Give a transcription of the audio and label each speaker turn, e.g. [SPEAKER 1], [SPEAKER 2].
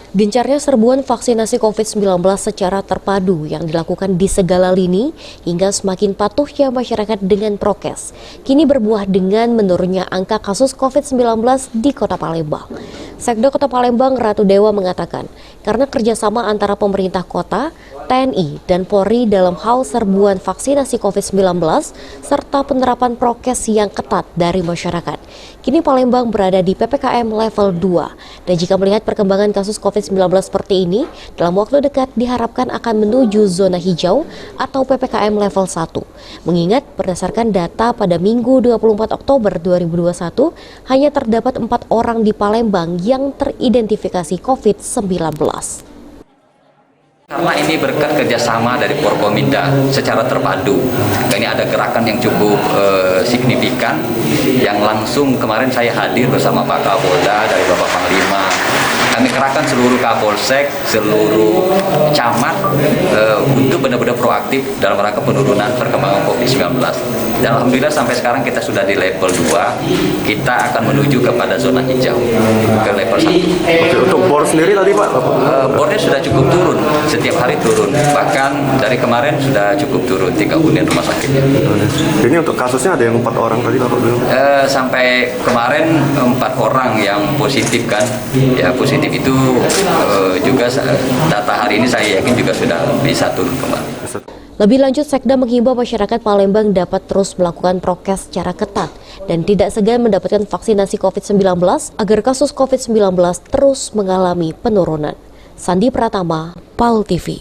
[SPEAKER 1] Gencarnya serbuan vaksinasi COVID-19 secara terpadu yang dilakukan di segala lini hingga semakin patuhnya masyarakat dengan prokes, kini berbuah dengan menurunnya angka kasus COVID-19 di Kota Palembang. Sekda Kota Palembang Ratu Dewa mengatakan, karena kerjasama antara pemerintah kota, TNI, dan Polri dalam hal serbuan vaksinasi COVID-19 serta penerapan prokes yang ketat dari masyarakat, kini Palembang berada di PPKM level 2. Dan jika melihat perkembangan kasus COVID-19 seperti ini, dalam waktu dekat diharapkan akan menuju zona hijau atau PPKM level 1. Mengingat berdasarkan data pada Minggu 24 Oktober 2021, hanya terdapat 4 orang di Palembang yang teridentifikasi COVID-19.
[SPEAKER 2] Karena ini berkat kerjasama dari Forkominda secara terpadu. Ini ada gerakan yang cukup signifikan yang langsung kemarin saya hadir bersama Pak Kapolda dari Bapak Panglima. Kami kerahkan seluruh Kapolsek, seluruh camat untuk benar-benar proaktif dalam rangka penurunan perkembangan COVID-19. Dan alhamdulillah sampai sekarang kita sudah di level 2, kita akan menuju kepada zona hijau, ke level 1.
[SPEAKER 3] Oke, untuk bor sendiri tadi Pak?
[SPEAKER 2] Bornya sudah cukup turun, setiap hari turun. Bahkan dari kemarin sudah cukup turun 3 unit rumah sakitnya.
[SPEAKER 3] Ini untuk kasusnya ada yang 4 orang tadi Bapak bilang?
[SPEAKER 2] Sampai kemarin 4 orang yang positif kan, ya positif itu juga data hari ini saya yakin juga sudah bisa turun kembali.
[SPEAKER 1] Lebih lanjut, Sekda menghimbau masyarakat Palembang dapat terus melakukan prokes secara ketat dan tidak segan mendapatkan vaksinasi COVID-19 agar kasus COVID-19 terus mengalami penurunan. Sandi Pratama, PAL TV.